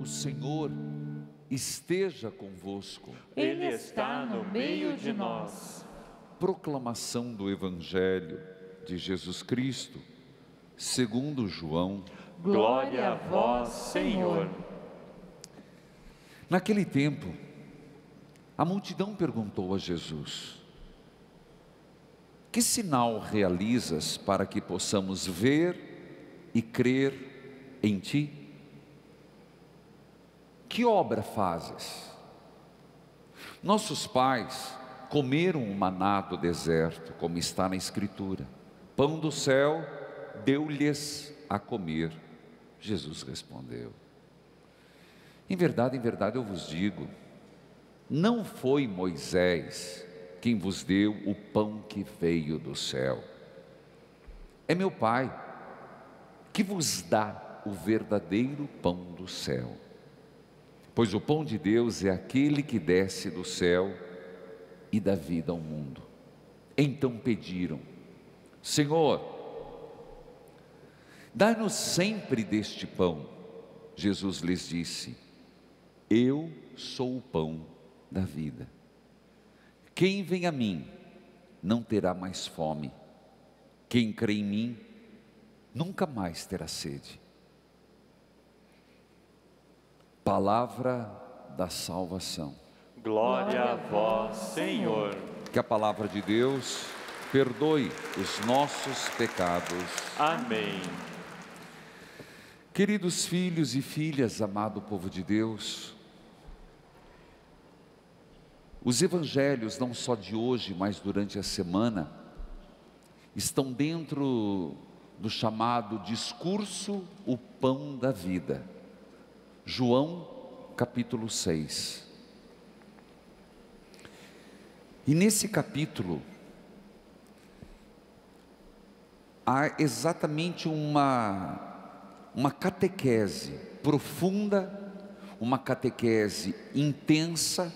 O Senhor esteja convosco. Ele está no meio de nós. Proclamação do Evangelho de Jesus Cristo, segundo João. Glória a vós, Senhor. Naquele tempo, a multidão perguntou a Jesus: que sinal realizas para que possamos ver e crer em ti? Que obra fazes? Nossos pais comeram o maná do deserto, como está na Escritura. Pão do céu deu-lhes a comer. Jesus respondeu: em verdade eu vos digo, não foi Moisés quem vos deu o pão que veio do céu. É meu Pai que vos dá o verdadeiro pão do céu. Pois o pão de Deus é aquele que desce do céu e dá vida ao mundo. Então pediram: Senhor, dai-nos sempre deste pão. Jesus lhes disse: eu sou o pão da vida. Quem vem a mim não terá mais fome. Quem crê em mim nunca mais terá sede. Palavra da salvação. Glória a vós, Senhor. Que a palavra de Deus perdoe os nossos pecados. Amém. Queridos filhos e filhas, amado povo de Deus, os evangelhos, não só de hoje, mas durante a semana, estão dentro do chamado discurso O Pão da Vida. João capítulo 6. E nesse capítulo há exatamente uma catequese profunda, uma catequese intensa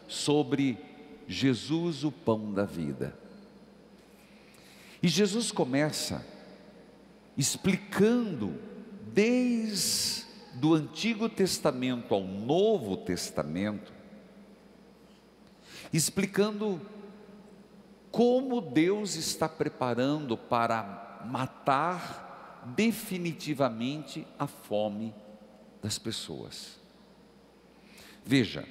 sobre Jesus, o pão da vida. E Jesus começa explicando desde do Antigo Testamento ao Novo Testamento, explicando como Deus está preparando para matar definitivamente a fome das pessoas. Veja,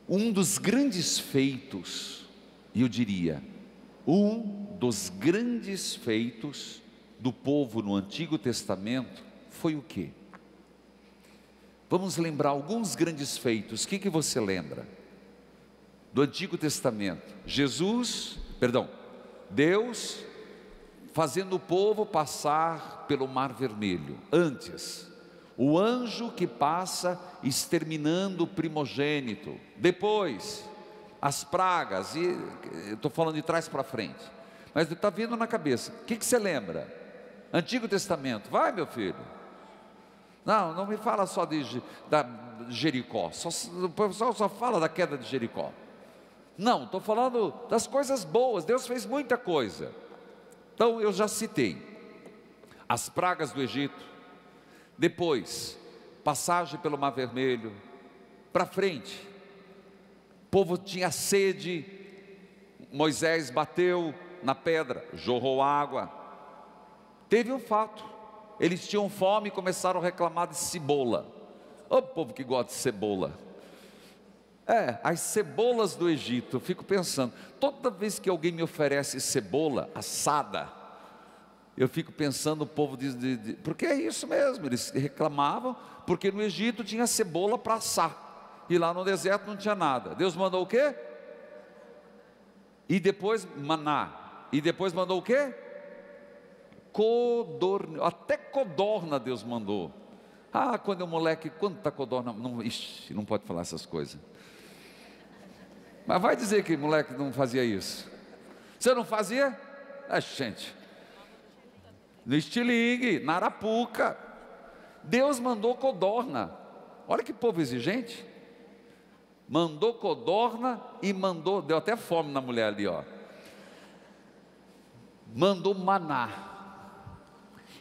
um dos grandes feitos, e eu diria, um dos grandes feitos do povo no Antigo Testamento foi o quê? Vamos lembrar alguns grandes feitos. O que você lembra do Antigo Testamento? Deus fazendo o povo passar pelo Mar Vermelho. Antes, o anjo que passa exterminando o primogênito. Depois, as pragas. E eu estou falando de trás para frente, mas está vindo na cabeça. O que você lembra? Antigo Testamento. Vai, meu filho. Não me fala só da Jericó. O pessoal só fala da queda de Jericó. Não, estou falando das coisas boas. Deus fez muita coisa. Então eu já citei as pragas do Egito. Depois, passagem pelo Mar Vermelho. Para frente, o povo tinha sede. Moisés bateu na pedra, jorrou água. Teve um fato, eles tinham fome e começaram a reclamar de cebola. Ô povo que gosta de cebola. As cebolas do Egito. Eu fico pensando, toda vez que alguém me oferece cebola assada, eu fico pensando, o povo diz, porque é isso mesmo, eles reclamavam, porque no Egito tinha cebola para assar, e lá no deserto não tinha nada. Deus mandou o quê? E depois maná, e depois mandou o quê? Codorna, até codorna Deus mandou. Quando eu moleque, quanta codorna, não pode falar essas coisas. Mas vai dizer que moleque não fazia isso. Você não fazia? Gente, no estilingue, na arapuca, Deus mandou codorna. Olha que povo exigente. Mandou codorna e mandou, deu até fome na mulher ali, ó. Mandou maná.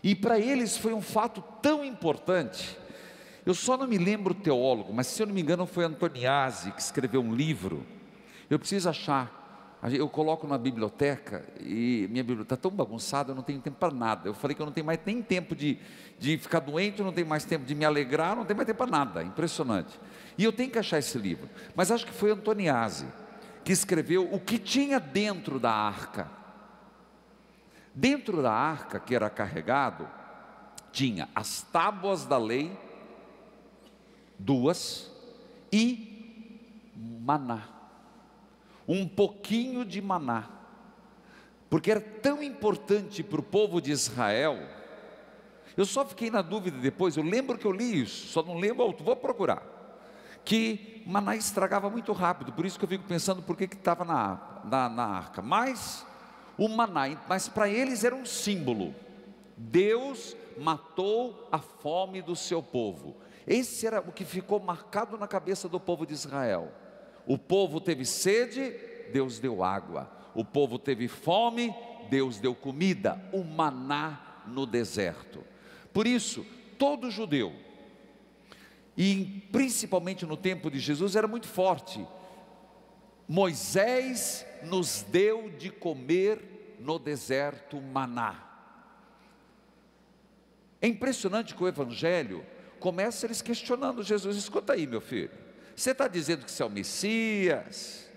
E para eles foi um fato tão importante. Eu só não me lembro o teólogo, mas se eu não me engano foi Antoniazzi que escreveu um livro. Eu preciso achar. Eu coloco na biblioteca e minha biblioteca está tão bagunçada, eu não tenho tempo para nada. Eu falei que eu não tenho mais nem tempo de ficar doente, eu não tenho mais tempo de me alegrar, não tenho mais tempo para nada. Impressionante. E eu tenho que achar esse livro. Mas acho que foi Antoniazzi que escreveu o que tinha dentro da arca. Dentro da arca que era carregado, tinha as tábuas da lei, 2, e maná. Um pouquinho de maná, porque era tão importante para o povo de Israel. Eu só fiquei na dúvida depois, eu lembro que eu li isso, só não lembro, vou procurar, que maná estragava muito rápido, por isso que eu fico pensando por que estava na arca. Mas o maná, mas para eles era um símbolo. Deus matou a fome do seu povo. Esse era o que ficou marcado na cabeça do povo de Israel. O povo teve sede, Deus deu água. O povo teve fome, Deus deu comida, o maná no deserto. Por isso, todo judeu, e principalmente no tempo de Jesus, era muito forte. Moisés nos deu de comer no deserto maná. É impressionante que o Evangelho começa eles questionando Jesus. Escuta aí, meu filho, você está dizendo que você é o Messias?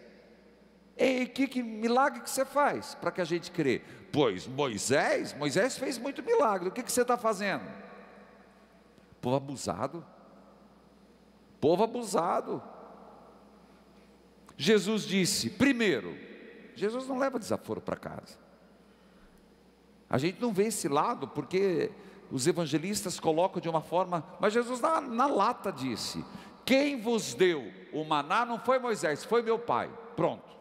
E que milagre que você faz para que a gente crê? Pois Moisés fez muito milagre. O que você está fazendo? Povo abusado. Povo abusado. Jesus disse, primeiro, Jesus não leva desaforo para casa. A gente não vê esse lado, porque os evangelistas colocam de uma forma, mas Jesus na lata disse, quem vos deu o maná não foi Moisés, foi meu pai. Pronto,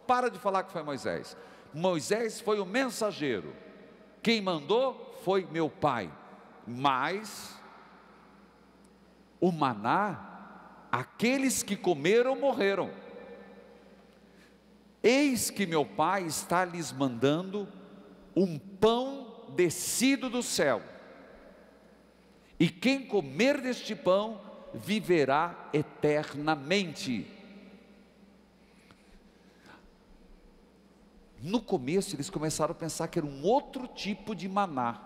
para de falar que foi Moisés. Moisés foi o mensageiro, quem mandou foi meu pai. Mas o maná, aqueles que comeram morreram. Eis que meu pai está lhes mandando um pão descido do céu, e quem comer deste pão viverá eternamente. No começo eles começaram a pensar que era um outro tipo de maná.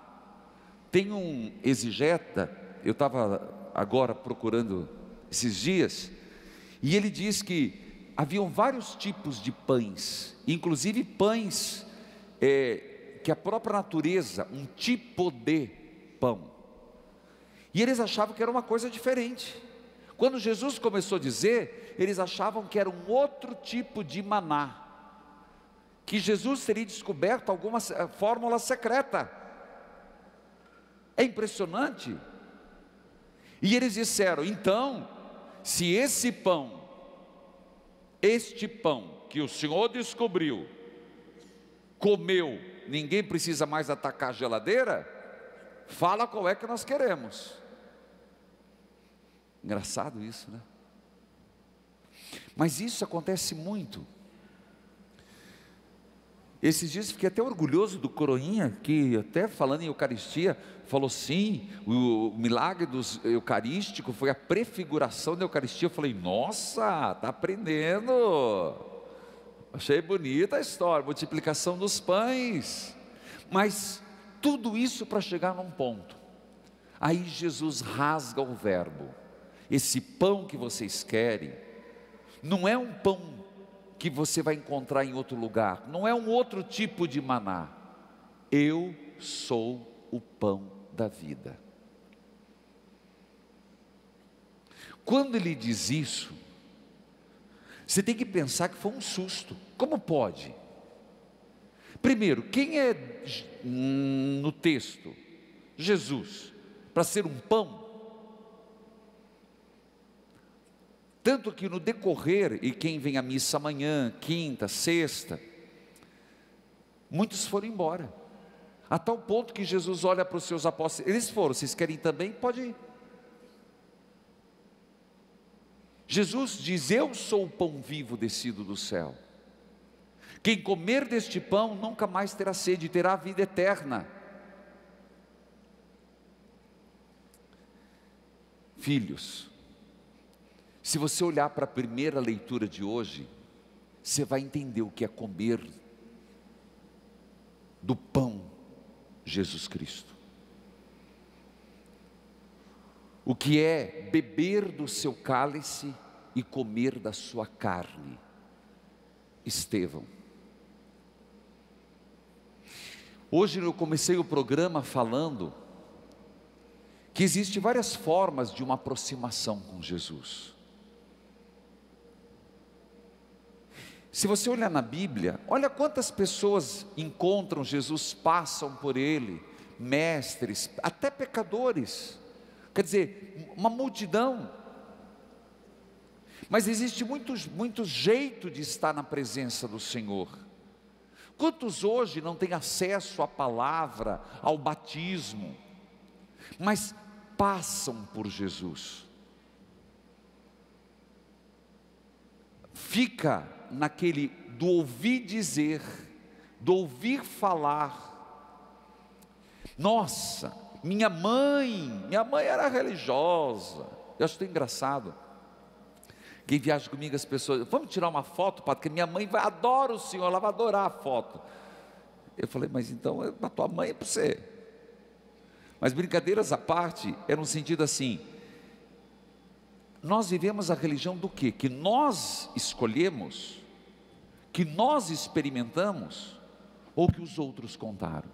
Tem um exegeta, eu estava agora procurando esses dias, e ele diz que haviam vários tipos de pães, inclusive pães que a própria natureza, um tipo de pão, e eles achavam que era uma coisa diferente. Quando Jesus começou a dizer, eles achavam que era um outro tipo de maná, que Jesus teria descoberto alguma fórmula secreta. É impressionante. E eles disseram, então, se este pão que o Senhor descobriu, comeu, ninguém precisa mais atacar a geladeira, fala qual é que nós queremos. Engraçado isso, né? Mas isso acontece muito. Esses dias fiquei até orgulhoso do Coroinha, que até falando em Eucaristia, falou sim, o milagre eucarístico foi a prefiguração da Eucaristia. Eu falei, nossa, está aprendendo. Achei bonita a história, multiplicação dos pães. Mas tudo isso para chegar num ponto. Aí Jesus rasga o verbo. Esse pão que vocês querem, não é um pão que você vai encontrar em outro lugar, não é um outro tipo de maná. Eu sou o pão da vida. Quando ele diz isso, você tem que pensar que foi um susto. Como pode? Primeiro, quem é no texto? Jesus, para ser um pão. Tanto que no decorrer, e quem vem à missa amanhã, quinta, sexta, muitos foram embora, a tal ponto que Jesus olha para os seus apóstolos, eles foram, vocês querem também? Pode ir. Jesus diz, eu sou o pão vivo descido do céu, quem comer deste pão nunca mais terá sede, terá a vida eterna. Filhos, se você olhar para a primeira leitura de hoje, você vai entender o que é comer do pão Jesus Cristo, o que é beber do seu cálice e comer da sua carne. Estevão. Hoje eu comecei o programa falando que existem várias formas de uma aproximação com Jesus. Se você olhar na Bíblia, olha quantas pessoas encontram Jesus, passam por Ele, mestres, até pecadores, quer dizer, uma multidão. Mas existe muito jeito de estar na presença do Senhor. Quantos hoje não têm acesso à palavra, ao batismo, mas passam por Jesus? Fica naquele do ouvir dizer, do ouvir falar. Nossa, minha mãe era religiosa. Eu acho tão engraçado. Quem viaja comigo, as pessoas, vamos tirar uma foto, padre, porque minha mãe adora o Senhor, ela vai adorar a foto. Eu falei, mas então, a tua mãe é para você. Mas brincadeiras à parte, era um sentido assim, nós vivemos a religião do quê? Que nós escolhemos, que nós experimentamos, ou que os outros contaram?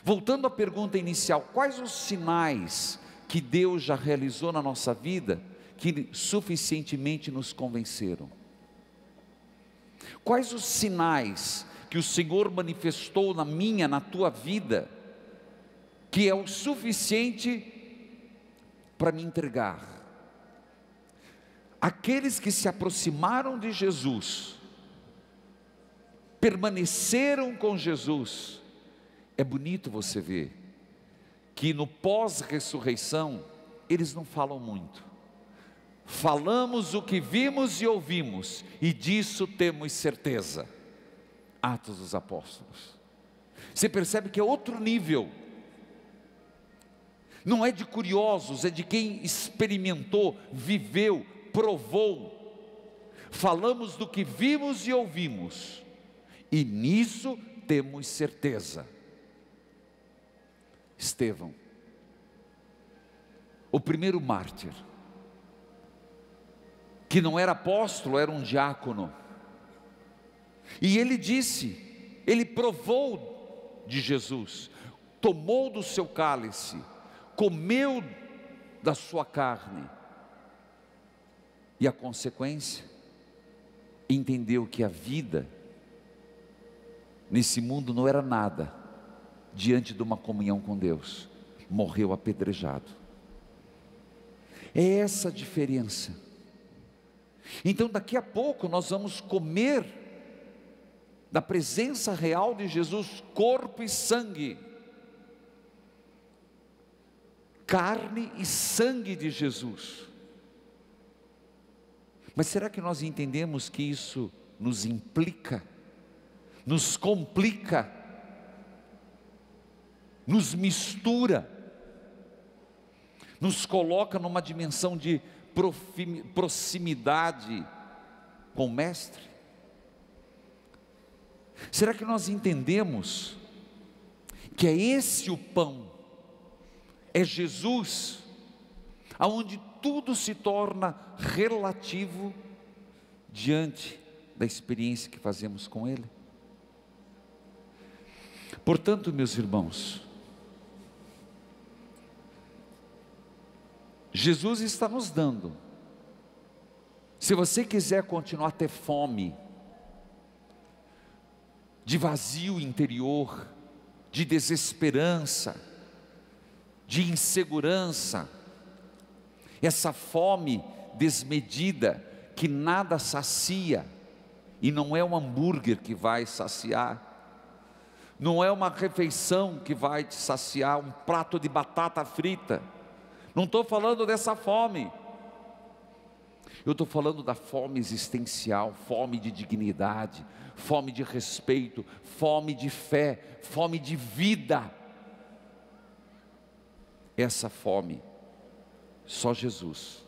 Voltando à pergunta inicial, quais os sinais que Deus já realizou na nossa vida, que suficientemente nos convenceram? Quais os sinais que o Senhor manifestou na minha, na tua vida, que é o suficiente para me entregar? Aqueles que se aproximaram de Jesus, permaneceram com Jesus. É bonito você ver que no pós-ressurreição eles não falam muito. Falamos o que vimos e ouvimos, e disso temos certeza. Atos dos Apóstolos. Você percebe que é outro nível. Não é de curiosos, é de quem experimentou, viveu, provou. Falamos do que vimos e ouvimos, e nisso temos certeza. Estevão, o primeiro mártir, que não era apóstolo, era um diácono, e ele disse, ele provou de Jesus, tomou do seu cálice, comeu da sua carne, e a consequência, entendeu que a vida nesse mundo não era nada diante de uma comunhão com Deus. Morreu apedrejado. É essa a diferença. Então daqui a pouco nós vamos comer da presença real de Jesus, corpo e sangue, carne e sangue de Jesus. Mas será que nós entendemos que isso nos implica, nos complica, nos mistura, nos coloca numa dimensão de proximidade com o Mestre? Será que nós entendemos que é esse o pão, é Jesus, aonde tudo se torna relativo diante da experiência que fazemos com Ele? Portanto, meus irmãos, Jesus está nos dando, se você quiser continuar a ter fome, de vazio interior, de desesperança, de insegurança, essa fome desmedida, que nada sacia, e não é um hambúrguer que vai saciar, não é uma refeição que vai te saciar, um prato de batata frita, não estou falando dessa fome, eu estou falando da fome existencial, fome de dignidade, fome de respeito, fome de fé, fome de vida. Essa fome, só Jesus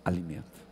alimenta.